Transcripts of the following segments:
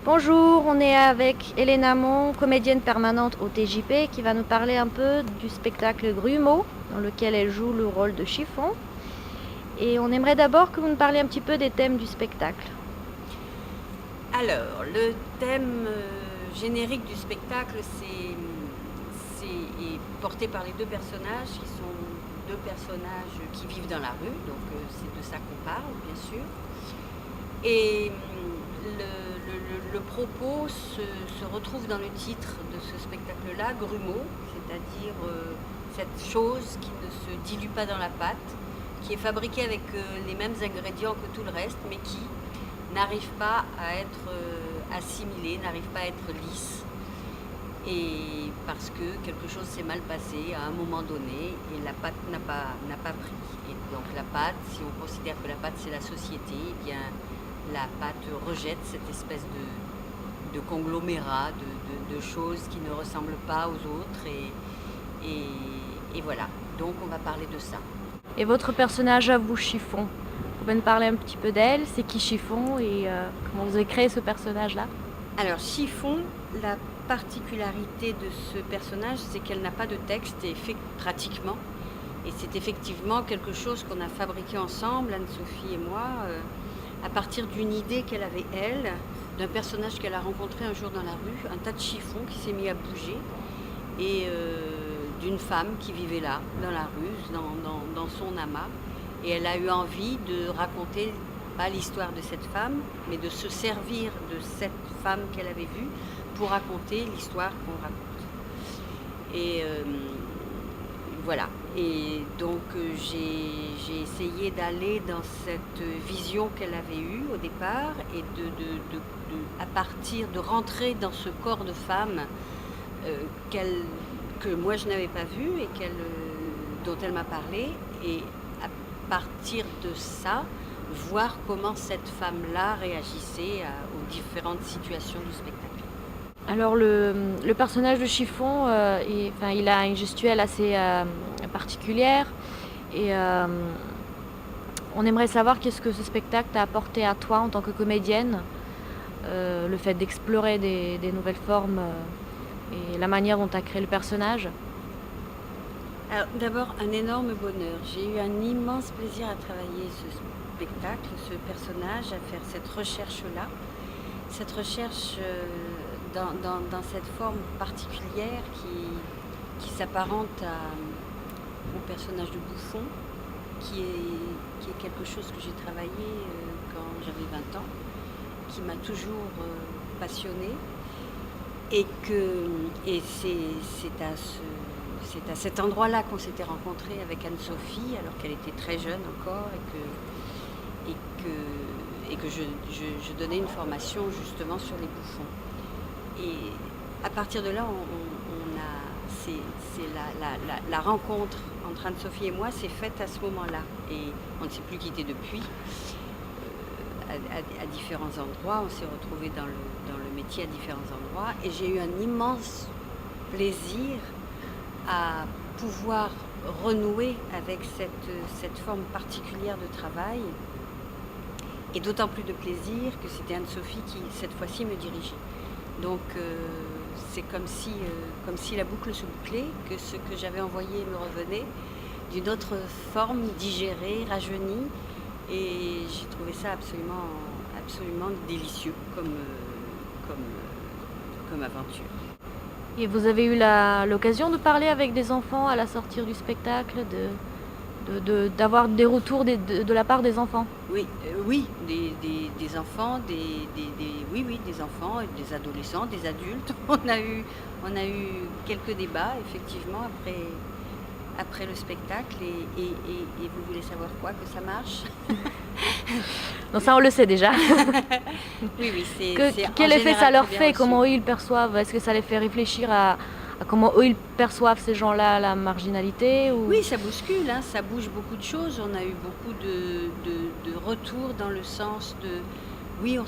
Bonjour, on est avec Hélène Hamon, comédienne permanente au TJP, qui va nous parler un peu du spectacle Grumeaux, dans lequel elle joue le rôle de Chiffon. Et on aimerait d'abord que vous nous parliez un petit peu des thèmes du spectacle. Alors, le thème générique du spectacle, est porté par les deux personnages, qui sont deux personnages qui vivent dans la rue, donc c'est de ça qu'on parle, bien sûr. Et le propos se retrouve dans le titre de ce spectacle-là, Grumeaux, c'est-à-dire cette chose qui ne se dilue pas dans la pâte, qui est fabriquée avec les mêmes ingrédients que tout le reste, mais qui n'arrive pas à être assimilée, n'arrive pas à être lisse. Et parce que quelque chose s'est mal passé à un moment donné et la pâte n'a pas pris. Et donc la pâte, si on considère que la pâte c'est la société, eh bien la pâte rejette cette espèce de conglomérat, de choses qui ne ressemblent pas aux autres. Et voilà, donc on va parler de ça. Et votre personnage à vous, Chiffon, vous pouvez nous parler un petit peu d'elle, c'est qui Chiffon et comment vous avez créé ce personnage-là? Alors Chiffon, la particularité de ce personnage, c'est qu'elle n'a pas de texte pratiquement. Et c'est effectivement quelque chose qu'on a fabriqué ensemble, Anne-Sophie et moi, à partir d'une idée qu'elle avait, elle, d'un personnage qu'elle a rencontré un jour dans la rue, un tas de chiffons qui s'est mis à bouger, et d'une femme qui vivait là, dans la rue, dans son amas. Et elle a eu envie de raconter, pas l'histoire de cette femme, mais de se servir de cette femme qu'elle avait vue pour raconter l'histoire qu'on raconte. Et voilà. Et donc j'ai essayé d'aller dans cette vision qu'elle avait eue au départ et à partir de rentrer dans ce corps de femme que moi je n'avais pas vu et dont elle m'a parlé, et à partir de ça, voir comment cette femme-là réagissait aux différentes situations du spectacle. Alors le personnage de Chiffon, il a une gestuelle assez particulière et on aimerait savoir qu'est-ce que ce spectacle t'a apporté à toi en tant que comédienne, le fait d'explorer des nouvelles formes et la manière dont tu as créé le personnage. Alors, d'abord, un énorme bonheur. J'ai eu un immense plaisir à travailler ce spectacle, ce personnage, à faire cette recherche-là. Cette recherche dans cette forme particulière qui s'apparente au personnage de Bouffon, qui est quelque chose que j'ai travaillé quand j'avais 20 ans, qui m'a toujours passionnée. Et c'est à cet endroit-là qu'on s'était rencontrés avec Anne-Sophie, alors qu'elle était très jeune encore, et que je donnais une formation justement sur les bouffons. Et à partir de là, la rencontre entre Anne-Sophie et moi s'est faite à ce moment-là. Et on ne s'est plus quitté depuis. À différents endroits, on s'est retrouvés dans le métier à différents endroits. Et j'ai eu un immense plaisir à pouvoir renouer avec cette forme particulière de travail. Et d'autant plus de plaisir que c'était Anne-Sophie qui, cette fois-ci, me dirigeait. Donc c'est comme si la boucle se bouclait, que ce que j'avais envoyé me revenait d'une autre forme, digérée, rajeunie. Et j'ai trouvé ça absolument délicieux comme aventure. Et vous avez eu l'occasion de parler avec des enfants à la sortie du spectacle, d'avoir des retours de la part des enfants? Oui, des enfants, des enfants, des adolescents, des adultes. On a eu quelques débats, effectivement, après le spectacle. Et vous voulez savoir quoi? Que ça marche? Non, ça on le sait déjà. Oui, quel effet ça leur fait? Comment eux ils perçoivent? Est-ce que ça les fait réfléchir à comment eux ils perçoivent ces gens-là, la marginalité ou... Oui, ça bouscule, hein, ça bouge beaucoup de choses. On a eu beaucoup de retours dans le sens de... Oui, on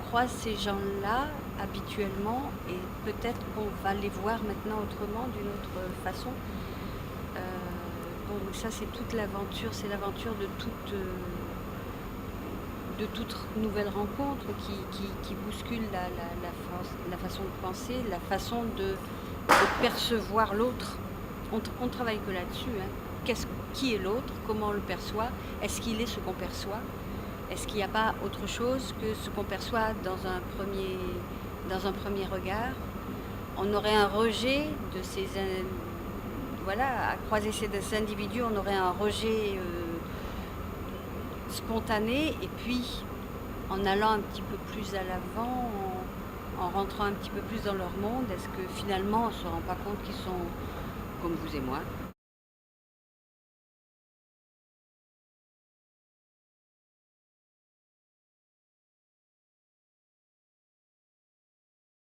croise ces gens-là habituellement et peut-être qu'on va les voir maintenant autrement, d'une autre façon. Bon, ça c'est toute l'aventure, c'est l'aventure de de toute nouvelle rencontre qui bouscule la façon de penser, la façon de percevoir l'autre. On travaille que là-dessus. Hein. Qui est l'autre? Comment on le perçoit? Est-ce qu'il est ce qu'on perçoit? Est-ce qu'il n'y a pas autre chose que ce qu'on perçoit dans un premier regard? On aurait un rejet de ces... Voilà, à croiser ces individus, on aurait un rejet spontané, et puis en allant un petit peu plus à l'avant, en rentrant un petit peu plus dans leur monde, est-ce que finalement on ne se rend pas compte qu'ils sont comme vous et moi?